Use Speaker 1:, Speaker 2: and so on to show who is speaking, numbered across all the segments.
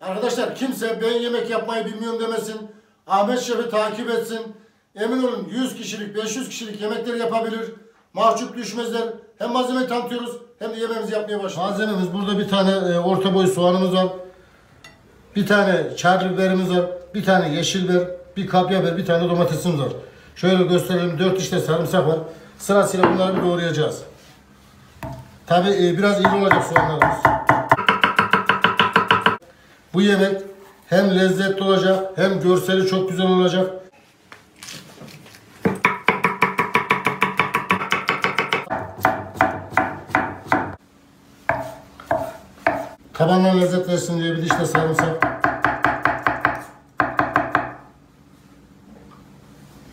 Speaker 1: Arkadaşlar kimse ben yemek yapmayı bilmiyorum demesin. Ahmet Şef'i takip etsin. Emin olun 100 kişilik 500 kişilik yemekleri yapabilir. Mahcup düşmezler. Hem malzemeyi tanıtıyoruz hem de yemeğimizi yapmaya başlıyoruz. Malzememiz burada bir tane orta boy soğanımız var. Bir tane çarlı biberimiz var. Bir tane yeşil biber, bir kapya biber, bir tane domatesimiz var. Şöyle gösterelim, 4 işte sarımsak var. Sırasıyla bunları bir doğrayacağız. Tabi biraz iri olacak soğanlarımız. Bu yemek hem lezzetli olacak hem görseli çok güzel olacak. Tabanlar lezzet versin diye bir diş de sarımsak.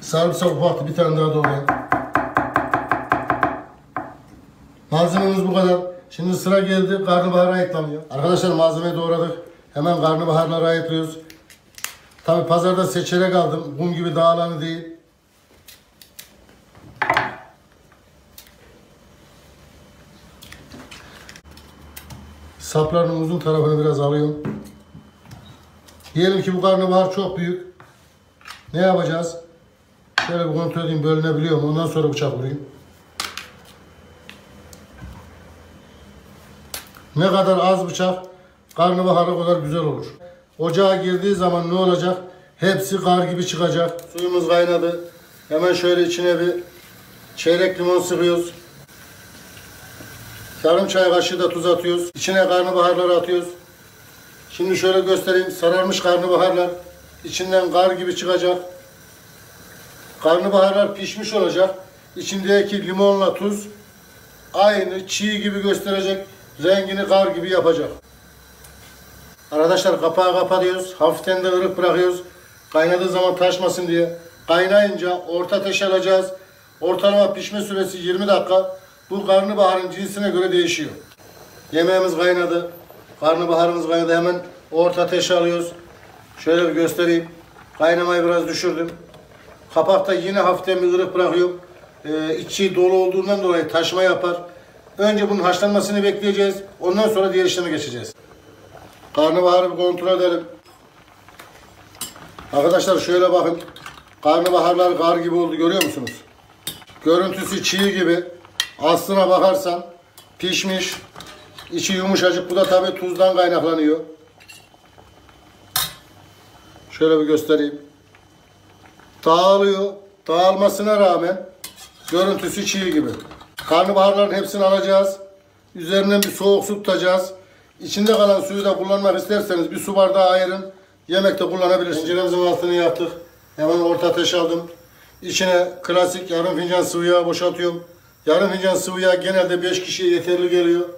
Speaker 1: Sarımsak ufaktı, bir tane daha doğrayalım. Malzememiz bu kadar. Şimdi sıra geldi karnabahara ayıklamaya. Arkadaşlar malzemeyi doğradık. Hemen karnabaharları ayıklıyoruz. Tabi pazarda seçerek aldım. Mum gibi dağılanı değil. Saplarının uzun tarafını biraz alıyorum. Diyelim ki bu karnabahar çok büyük. Ne yapacağız? Şöyle bir kontrol edeyim, bölünebiliyor mu? Ondan sonra bıçak vurayım. Ne kadar az bıçak karnabahar o kadar güzel olur. Ocağa girdiği zaman ne olacak? Hepsi kar gibi çıkacak. Suyumuz kaynadı. Hemen şöyle içine bir çeyrek limon sıkıyoruz. Yarım çay kaşığı da tuz atıyoruz. İçine karnabaharları atıyoruz. Şimdi şöyle göstereyim. Sararmış karnabaharlar içinden kar gibi çıkacak. Karnabaharlar pişmiş olacak. İçindeki limonla tuz aynı çiğ gibi gösterecek. Rengini kar gibi yapacak. Arkadaşlar kapağı kapatıyoruz. Hafiften de ılık bırakıyoruz. Kaynadığı zaman taşmasın diye. Kaynayınca orta ateşe alacağız. Ortalama pişme süresi 20 dakika. Bu karnabaharın cinsine göre değişiyor. Yemeğimiz kaynadı. Karnabaharımız kaynadı. Hemen orta ateşe alıyoruz. Şöyle bir göstereyim. Kaynamayı biraz düşürdüm. Kapakta yine hafiften bir ılık bırakıyorum. İçi dolu olduğundan dolayı taşma yapar. Önce bunun haşlanmasını bekleyeceğiz. Ondan sonra diğer işleme geçeceğiz. Karnabaharı bir kontrol edelim. Arkadaşlar şöyle bakın. Karnabaharlar kar gibi oldu, görüyor musunuz? Görüntüsü çiğ gibi. Aslına bakarsan pişmiş. İçi yumuşacık. Bu da tabii tuzdan kaynaklanıyor. Şöyle bir göstereyim. Dağılıyor. Dağılmasına rağmen görüntüsü çiğ gibi. Karnabaharların hepsini alacağız. Üzerinden bir soğuk su tutacağız. İçinde kalan suyu da kullanmak isterseniz bir su bardağı ayırın. Yemekte kullanabilirsiniz. Tenceremizin altını yaptık. Hemen orta ateş aldım. İçine klasik yarım fincan sıvı yağ boşaltıyorum. Yarım fincan sıvı yağ genelde 5 kişiye yeterli geliyor.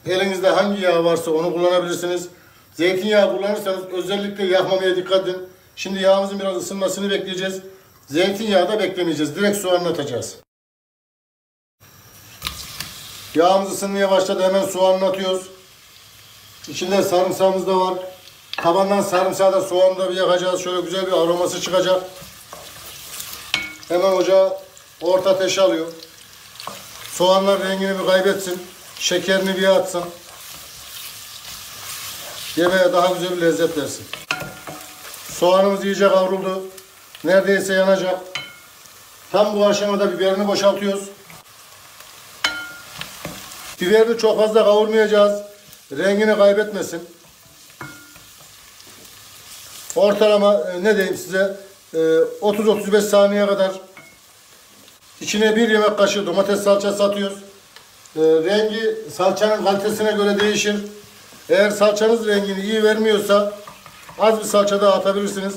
Speaker 1: Elinizde hangi yağ varsa onu kullanabilirsiniz. Zeytinyağı kullanırsanız özellikle yakmamaya dikkat edin. Şimdi yağımızın biraz ısınmasını bekleyeceğiz. Zeytinyağı da beklemeyeceğiz. Direkt soğanla atacağız. Yağımız ısınmaya başladı. Hemen soğanını atıyoruz. İçinde sarımsağımız da var. Tabandan sarımsağı da soğanı da bir yakacağız. Şöyle güzel bir aroması çıkacak. Hemen ocağı orta ateşe alıyor. Soğanlar rengini bir kaybetsin. Şekerini bir atsın. Yemeğe daha güzel bir lezzet versin. Soğanımız iyice kavruldu. Neredeyse yanacak. Tam bu aşamada biberini boşaltıyoruz. Biberini çok fazla kavurmayacağız. Rengini kaybetmesin. Ortalama ne diyeyim size 30-35 saniye kadar. İçine 1 yemek kaşığı domates salçası atıyoruz. Rengi salçanın kalitesine göre değişir. Eğer salçanız rengini iyi vermiyorsa az bir salça daha atabilirsiniz.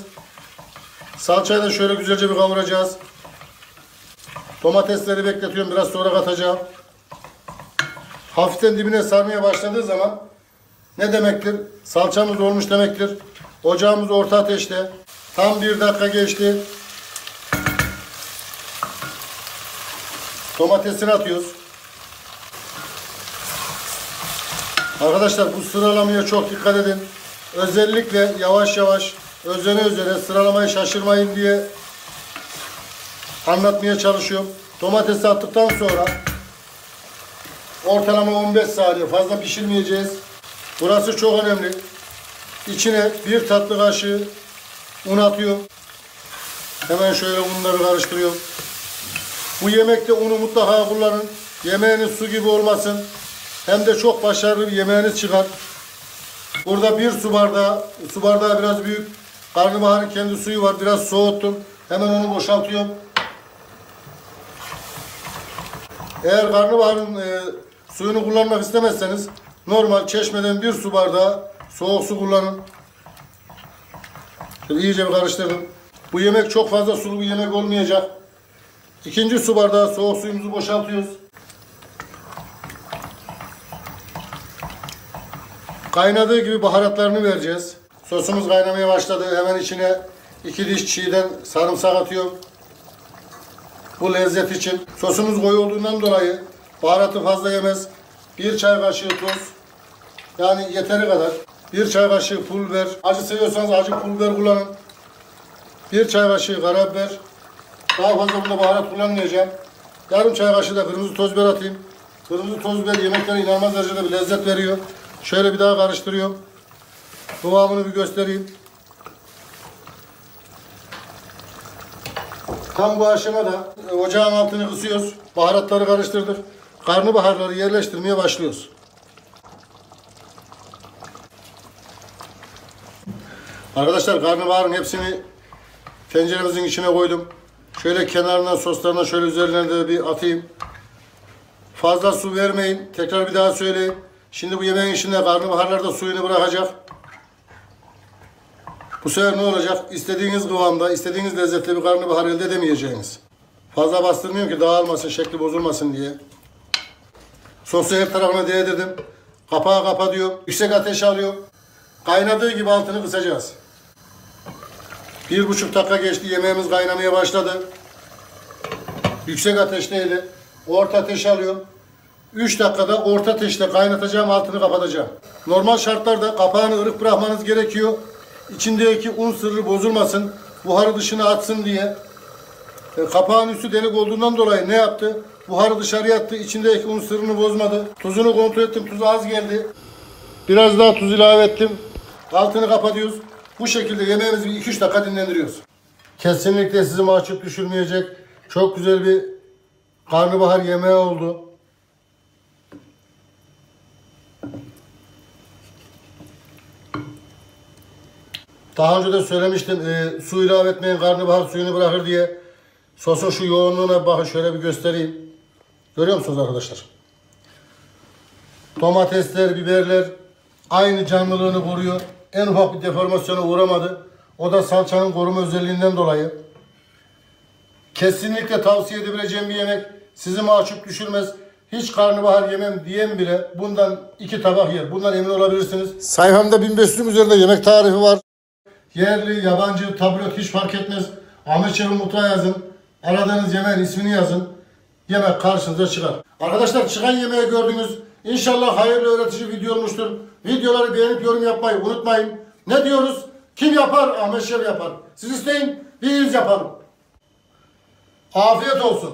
Speaker 1: Salçayı da şöyle güzelce bir kavuracağız. Domatesleri bekletiyorum, biraz sonra katacağım. Hafiften dibine sarmaya başladığı zaman ne demektir? Salçamız olmuş demektir. Ocağımız orta ateşte. Tam 1 dakika geçti. Domatesini atıyoruz. Arkadaşlar bu sıralamaya çok dikkat edin. Özellikle yavaş yavaş, özene özene sıralamayı şaşırmayın diye anlatmaya çalışıyorum. Domatesi attıktan sonra ortalama 15 saniye, fazla pişirmeyeceğiz. Burası çok önemli. İçine 1 tatlı kaşığı un atıyorum. Hemen şöyle unları karıştırıyorum. Bu yemekte unu mutlaka kullanın. Yemeğiniz su gibi olmasın. Hem de çok başarılı bir yemeğiniz çıkar. Burada 1 su bardağı biraz büyük. Karnabaharın kendi suyu var. Biraz soğuttum. Hemen onu boşaltıyorum. Eğer karnabaharın suyunu kullanmak istemezseniz normal çeşmeden 1 su bardağı soğuk su kullanın. Şöyle iyice bir karıştırdım. Bu yemek çok fazla sulu bir yemek olmayacak. 2. su bardağı soğuk suyumuzu boşaltıyoruz. Kaynadığı gibi baharatlarını vereceğiz. Sosumuz kaynamaya başladı. Hemen içine 2 diş çiğden sarımsak atıyorum. Bu lezzet için. Sosumuz koyu olduğundan dolayı baharatı fazla yemez. 1 çay kaşığı tuz. Yani yeteri kadar. 1 çay kaşığı pul biber. Acı seviyorsanız acı pul biber kullanın. 1 çay kaşığı karabiber. Daha fazla bunda baharat kullanmayacağım. Yarım çay kaşığı da kırmızı toz biber atayım. Kırmızı toz biber yemeklere inanılmaz derecede bir lezzet veriyor. Şöyle bir daha karıştırıyorum. Kıvamını bir göstereyim. Tam bu aşamada ocağın altını kısıyoruz. Baharatları karıştırdık. Karnabaharları yerleştirmeye başlıyoruz. Arkadaşlar karnabaharın hepsini tenceremizin içine koydum. Şöyle kenarından soslarına şöyle üzerlerine de bir atayım. Fazla su vermeyin. Tekrar bir daha söyleyeyim. Şimdi bu yemeğin içinde karnabaharlar da suyunu bırakacak. Bu sefer ne olacak? İstediğiniz kıvamda, istediğiniz lezzette bir karnabahar elde edemeyeceğiniz. Fazla bastırmıyorum ki dağılmasın, şekli bozulmasın diye. Sosu her tarafına değdirdim. Kapağı kapatıyorum. Yüksek ateşe alıyorum. Kaynadığı gibi altını kısacağız. 1,5 dakika geçti. Yemeğimiz kaynamaya başladı. Yüksek ateşteydi. Orta ateşe alıyorum. 3 dakikada orta ateşte kaynatacağım, altını kapatacağım. Normal şartlarda kapağını ılık bırakmanız gerekiyor. İçindeki un sırrı bozulmasın, buharı dışına atsın diye. Kapağın üstü delik olduğundan dolayı ne yaptı? Buharı dışarıya attı, içindeki un sırrını bozmadı. Tuzunu kontrol ettim, tuzu az geldi. Biraz daha tuz ilave ettim. Altını kapatıyoruz. Bu şekilde yemeğimizi 2-3 dakika dinlendiriyoruz. Kesinlikle sizi mahcup düşürmeyecek çok güzel bir karnabahar yemeği oldu. Daha önce de söylemiştim, su ilave etmeyin, karnabahar suyunu bırakır diye. Sosun şu yoğunluğuna bakın, şöyle bir göstereyim. Görüyor musunuz arkadaşlar? Domatesler, biberler aynı canlılığını koruyor. En ufak bir deformasyona uğramadı. O da salçanın koruma özelliğinden dolayı. Kesinlikle tavsiye edebileceğim bir yemek. Sizi mahcup düşürmez. Hiç karnabahar yemem diyen bile bundan 2 tabak yer. Bundan emin olabilirsiniz. Sayfamda 1500'ün üzerinde yemek tarifi var. Yerli, yabancı, tablet hiç fark etmez. Ahmet Şef'in mutfağı yazın. Aradığınız yemeğin ismini yazın. Yemek karşınıza çıkar. Arkadaşlar çıkan yemeği gördünüz. İnşallah hayırlı öğretici video olmuştur. Videoları beğenip yorum yapmayı unutmayın. Ne diyoruz? Kim yapar? Ahmet Şef yapar. Siz isteyin, biz yapalım. Afiyet olsun.